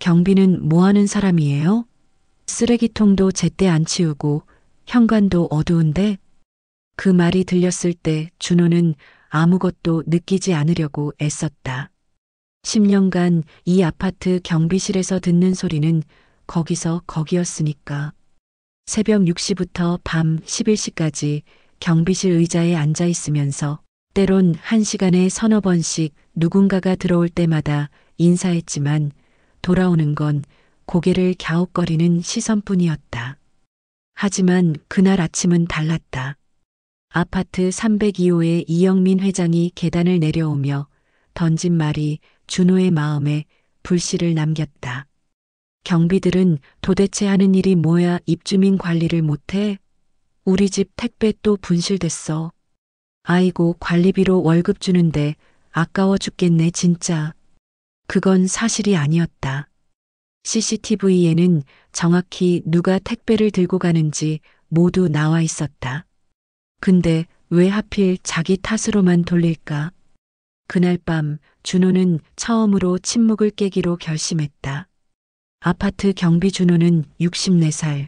경비는 뭐 하는 사람이에요? 쓰레기통도 제때 안 치우고 현관도 어두운데? 그 말이 들렸을 때 준호는 아무것도 느끼지 않으려고 애썼다. 10년간 이 아파트 경비실에서 듣는 소리는 거기서 거기였으니까. 새벽 6시부터 밤 11시까지 경비실 의자에 앉아 있으면서 때론 1시간에 서너 번씩 누군가가 들어올 때마다 인사했지만 돌아오는 건 고개를 갸웃거리는 시선뿐이었다. 하지만 그날 아침은 달랐다. 아파트 302호의 이영민 회장이 계단을 내려오며 던진 말이 준호의 마음에 불씨를 남겼다. 경비들은 도대체 하는 일이 뭐야? 입주민 관리를 못해? 우리 집 택배 또 분실됐어. 아이고, 관리비로 월급 주는데 아까워 죽겠네 진짜. 그건 사실이 아니었다. CCTV에는 정확히 누가 택배를 들고 가는지 모두 나와 있었다. 근데 왜 하필 자기 탓으로만 돌릴까? 그날 밤 준호는 처음으로 침묵을 깨기로 결심했다. 아파트 경비 준호는 64살.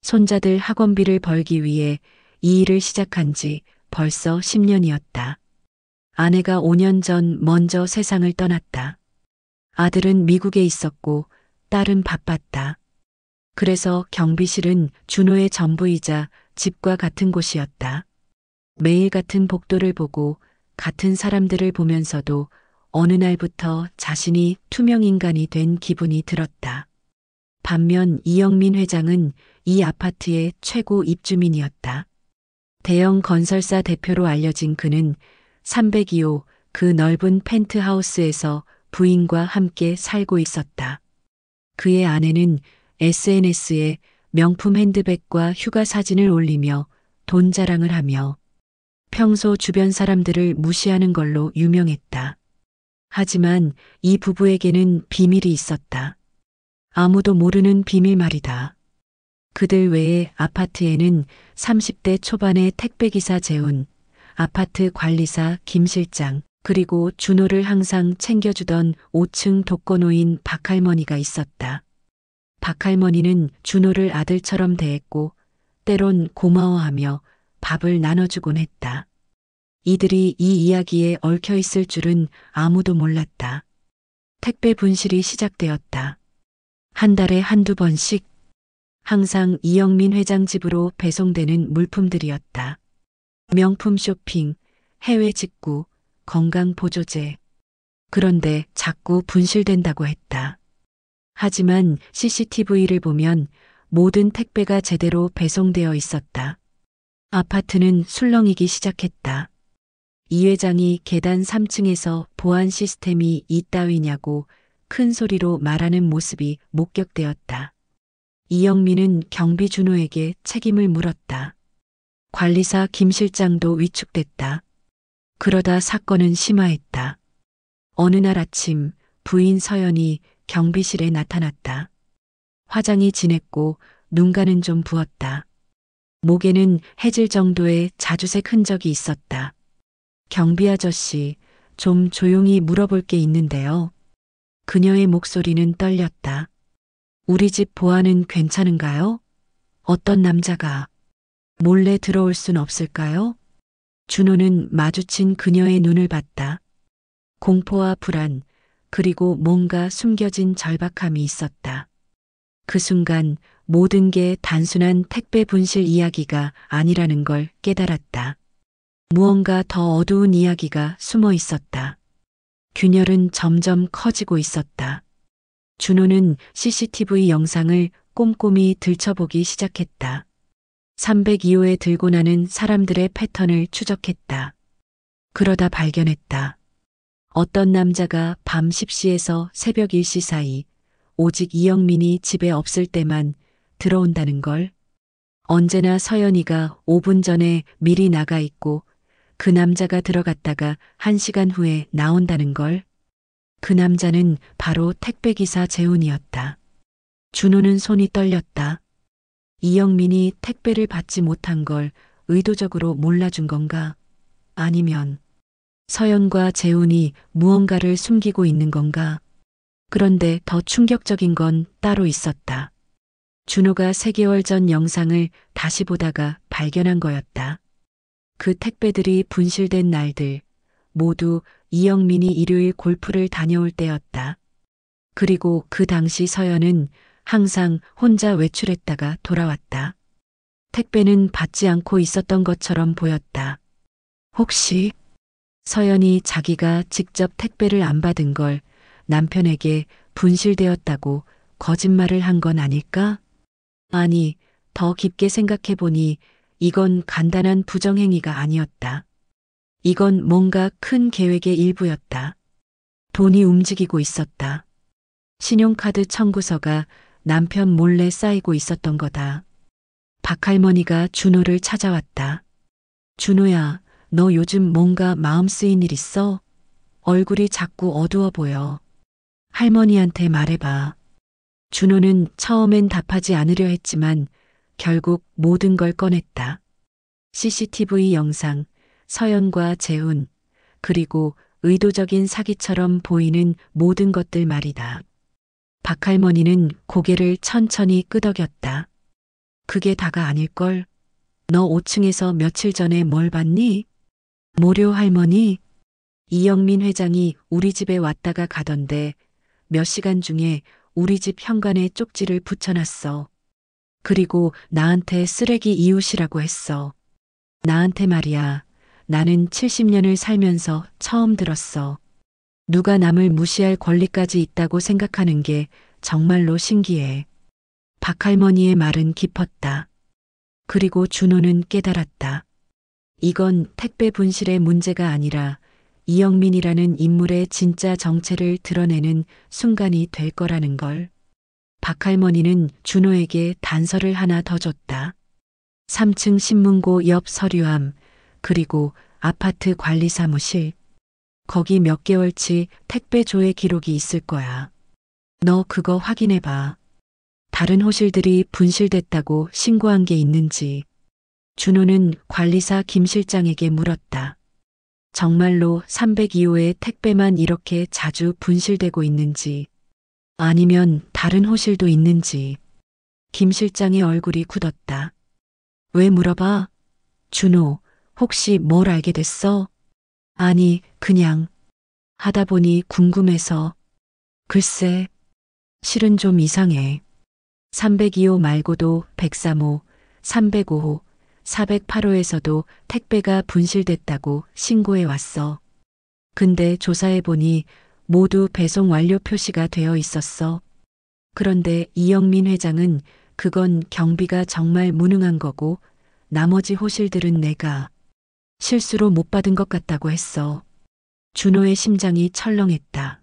손자들 학원비를 벌기 위해 이 일을 시작한 지 벌써 10년이었다. 아내가 5년 전 먼저 세상을 떠났다. 아들은 미국에 있었고 딸은 바빴다. 그래서 경비실은 준호의 전부이자 집과 같은 곳이었다. 매일 같은 복도를 보고 같은 사람들을 보면서도 어느 날부터 자신이 투명인간이 된 기분이 들었다. 반면 이영민 회장은 이 아파트의 최고 입주민이었다. 대형 건설사 대표로 알려진 그는 302호 그 넓은 펜트하우스에서 부인과 함께 살고 있었다. 그의 아내는 SNS에 명품 핸드백과 휴가 사진을 올리며 돈 자랑을 하며 평소 주변 사람들을 무시하는 걸로 유명했다. 하지만 이 부부에게는 비밀이 있었다. 아무도 모르는 비밀 말이다. 그들 외에 아파트에는 30대 초반의 택배기사 재훈, 아파트 관리사 김 실장, 그리고 준호를 항상 챙겨주던 5층 독거노인 박할머니가 있었다. 박할머니는 준호를 아들처럼 대했고 때론 고마워하며 밥을 나눠주곤 했다. 이들이 이 이야기에 얽혀 있을 줄은 아무도 몰랐다. 택배 분실이 시작되었다. 한 달에 한두 번씩 항상 이영민 회장 집으로 배송되는 물품들이었다. 명품 쇼핑, 해외 직구, 건강 보조제. 그런데 자꾸 분실된다고 했다. 하지만 CCTV를 보면 모든 택배가 제대로 배송되어 있었다. 아파트는 술렁이기 시작했다. 이 회장이 계단 3층에서 보안 시스템이 이따위냐고 큰 소리로 말하는 모습이 목격되었다. 이영민은 경비 준호에게 책임을 물었다. 관리사 김 실장도 위축됐다. 그러다 사건은 심화했다. 어느 날 아침 부인 서연이 경비실에 나타났다. 화장이 진했고 눈가는 좀 부었다. 목에는 해질 정도의 자주색 흔적이 있었다. 경비 아저씨, 좀 조용히 물어볼 게 있는데요. 그녀의 목소리는 떨렸다. 우리 집 보안은 괜찮은가요? 어떤 남자가 몰래 들어올 순 없을까요? 준호는 마주친 그녀의 눈을 봤다. 공포와 불안, 그리고 뭔가 숨겨진 절박함이 있었다. 그 순간 모든 게 단순한 택배 분실 이야기가 아니라는 걸 깨달았다. 무언가 더 어두운 이야기가 숨어 있었다. 균열은 점점 커지고 있었다. 준호는 CCTV 영상을 꼼꼼히 들춰보기 시작했다. 302호에 들고 나는 사람들의 패턴을 추적했다. 그러다 발견했다. 어떤 남자가 밤 10시에서 새벽 1시 사이 오직 이영민이 집에 없을 때만 들어온다는 걸. 언제나 서연이가 5분 전에 미리 나가 있고 그 남자가 들어갔다가 1시간 후에 나온다는 걸. 그 남자는 바로 택배기사 재훈이었다. 준호는 손이 떨렸다. 이영민이 택배를 받지 못한 걸 의도적으로 몰라준 건가? 아니면 서연과 재훈이 무언가를 숨기고 있는 건가? 그런데 더 충격적인 건 따로 있었다. 준호가 3개월 전 영상을 다시 보다가 발견한 거였다. 그 택배들이 분실된 날들, 모두 이영민이 일요일 골프를 다녀올 때였다. 그리고 그 당시 서연은 항상 혼자 외출했다가 돌아왔다. 택배는 받지 않고 있었던 것처럼 보였다. 혹시 서연이 자기가 직접 택배를 안 받은 걸 남편에게 분실되었다고 거짓말을 한 건 아닐까? 아니, 더 깊게 생각해 보니 이건 간단한 부정행위가 아니었다. 이건 뭔가 큰 계획의 일부였다. 돈이 움직이고 있었다. 신용카드 청구서가 남편 몰래 쌓이고 있었던 거다. 박할머니가 준호를 찾아왔다. 준호야, 너 요즘 뭔가 마음 쓰인 일 있어? 얼굴이 자꾸 어두워 보여. 할머니한테 말해봐. 준호는 처음엔 답하지 않으려 했지만 결국 모든 걸 꺼냈다. CCTV 영상, 서연과 재훈, 그리고 의도적인 사기처럼 보이는 모든 것들 말이다. 박할머니는 고개를 천천히 끄덕였다. 그게 다가 아닐걸? 너 5층에서 며칠 전에 뭘 봤니? 모료 할머니? 이영민 회장이 우리 집에 왔다가 가던데 몇 시간 중에 우리 집 현관에 쪽지를 붙여놨어. 그리고 나한테 쓰레기 이웃이라고 했어. 나한테 말이야. 나는 70년을 살면서 처음 들었어. 누가 남을 무시할 권리까지 있다고 생각하는 게 정말로 신기해. 박할머니의 말은 깊었다. 그리고 준호는 깨달았다. 이건 택배 분실의 문제가 아니라 이영민이라는 인물의 진짜 정체를 드러내는 순간이 될 거라는 걸. 박할머니는 준호에게 단서를 하나 더 줬다. 3층 신문고 옆 서류함, 그리고 아파트 관리 사무실. 거기 몇 개월치 택배 조회 기록이 있을 거야. 너 그거 확인해 봐. 다른 호실들이 분실됐다고 신고한 게 있는지. 준호는 관리사 김 실장에게 물었다. 정말로 302호의 택배만 이렇게 자주 분실되고 있는지, 아니면 다른 호실도 있는지. 김 실장의 얼굴이 굳었다. 왜 물어봐? 준호, 혹시 뭘 알게 됐어? 아니, 그냥 하다 보니 궁금해서. 글쎄, 실은 좀 이상해. 302호 말고도 103호, 305호, 408호에서도 택배가 분실됐다고 신고해 왔어. 근데 조사해 보니 모두 배송 완료 표시가 되어 있었어. 그런데 이영민 회장은 그건 경비가 정말 무능한 거고 나머지 호실들은 내가 실수로 못 받은 것 같다고 했어. 준호의 심장이 철렁했다.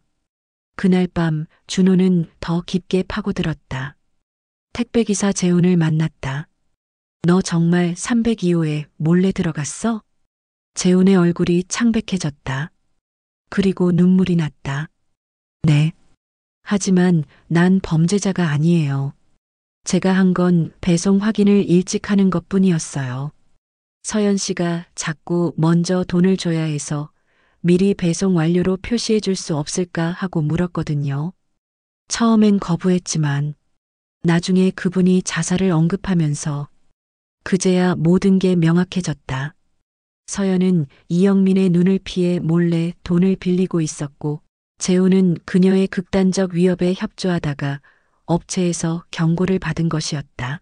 그날 밤 준호는 더 깊게 파고들었다. 택배기사 재훈을 만났다. 너 정말 302호에 몰래 들어갔어? 재훈의 얼굴이 창백해졌다. 그리고 눈물이 났다. 네. 하지만 난 범죄자가 아니에요. 제가 한 건 배송 확인을 일찍 하는 것뿐이었어요. 서연 씨가 자꾸 먼저 돈을 줘야 해서 미리 배송 완료로 표시해 줄 수 없을까 하고 물었거든요. 처음엔 거부했지만 나중에 그분이 자살을 언급하면서 그제야 모든 게 명확해졌다. 서연은 이영민의 눈을 피해 몰래 돈을 빌리고 있었고 재훈은 그녀의 극단적 위협에 협조하다가 업체에서 경고를 받은 것이었다.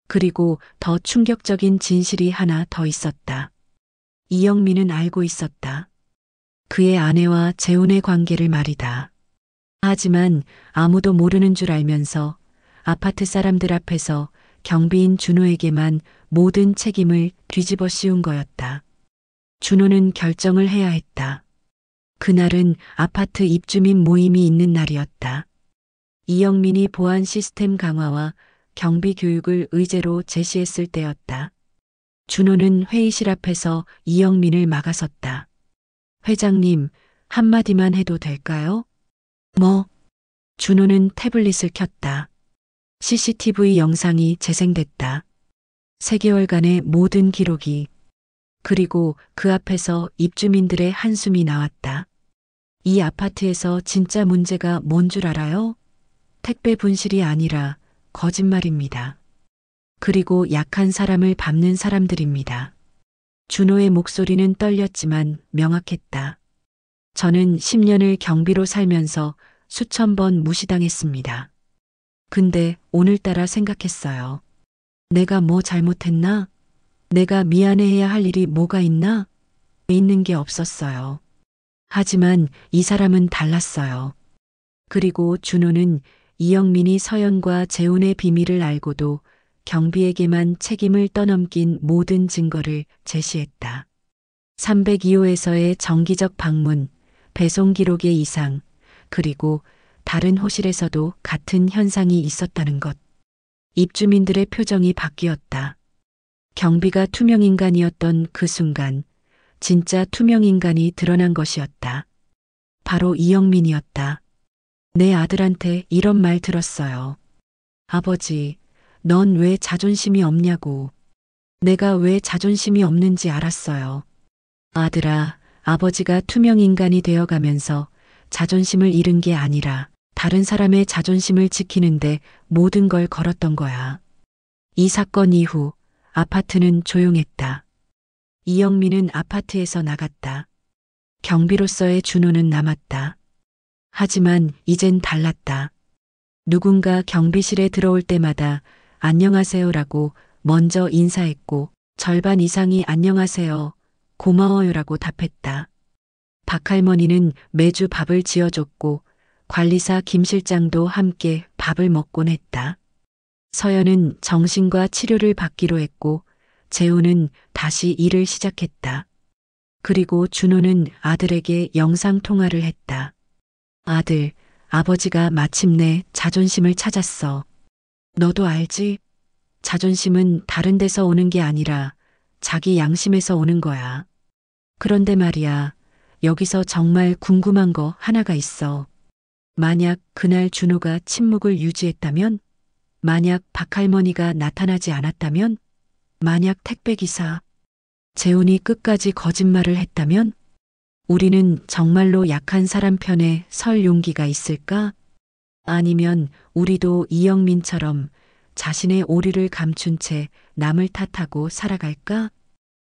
그리고 더 충격적인 진실이 하나 더 있었다. 이영민은 알고 있었다. 그의 아내와 재훈의 관계를 말이다. 하지만 아무도 모르는 줄 알면서 아파트 사람들 앞에서 경비인 준호에게만 모든 책임을 뒤집어 씌운 거였다. 준호는 결정을 해야 했다. 그날은 아파트 입주민 모임이 있는 날이었다. 이영민이 보안 시스템 강화와 경비 교육을 의제로 제시했을 때였다. 준호는 회의실 앞에서 이영민을 막아섰다. 회장님, 한마디만 해도 될까요? 뭐? 준호는 태블릿을 켰다. CCTV 영상이 재생됐다. 3개월간의 모든 기록이. 그리고 그 앞에서 입주민들의 한숨이 나왔다. 이 아파트에서 진짜 문제가 뭔 줄 알아요? 택배 분실이 아니라 거짓말입니다. 그리고 약한 사람을 밟는 사람들입니다. 준호의 목소리는 떨렸지만 명확했다. 저는 10년을 경비로 살면서 수천 번 무시당했습니다. 근데 오늘따라 생각했어요. 내가 뭐 잘못했나? 내가 미안해해야 할 일이 뭐가 있나? 있는 게 없었어요. 하지만 이 사람은 달랐어요. 그리고 준호는 이영민이 서연과 재혼의 비밀을 알고도 경비에게만 책임을 떠넘긴 모든 증거를 제시했다. 302호에서의 정기적 방문, 배송 기록의 이상, 그리고 다른 호실에서도 같은 현상이 있었다는 것. 입주민들의 표정이 바뀌었다. 경비가 투명인간이었던 그 순간, 진짜 투명인간이 드러난 것이었다. 바로 이영민이었다. 내 아들한테 이런 말 들었어요. 아버지, 넌 왜 자존심이 없냐고. 내가 왜 자존심이 없는지 알았어요. 아들아, 아버지가 투명인간이 되어가면서 자존심을 잃은 게 아니라 다른 사람의 자존심을 지키는데 모든 걸 걸었던 거야. 이 사건 이후 아파트는 조용했다. 이영민은 아파트에서 나갔다. 경비로서의 준호는 남았다. 하지만 이젠 달랐다. 누군가 경비실에 들어올 때마다 안녕하세요라고 먼저 인사했고 절반 이상이 안녕하세요, 고마워요라고 답했다. 박할머니는 매주 밥을 지어줬고 관리사 김 실장도 함께 밥을 먹곤 했다. 서연은 정신과 치료를 받기로 했고 재우는 다시 일을 시작했다. 그리고 준호는 아들에게 영상통화를 했다. 아들, 아버지가 마침내 자존심을 찾았어. 너도 알지? 자존심은 다른 데서 오는 게 아니라 자기 양심에서 오는 거야. 그런데 말이야, 여기서 정말 궁금한 거 하나가 있어. 만약 그날 준호가 침묵을 유지했다면? 만약 박할머니가 나타나지 않았다면? 만약 택배기사 재훈이 끝까지 거짓말을 했다면? 우리는 정말로 약한 사람 편에 설 용기가 있을까? 아니면 우리도 이영민처럼 자신의 오류를 감춘 채 남을 탓하고 살아갈까?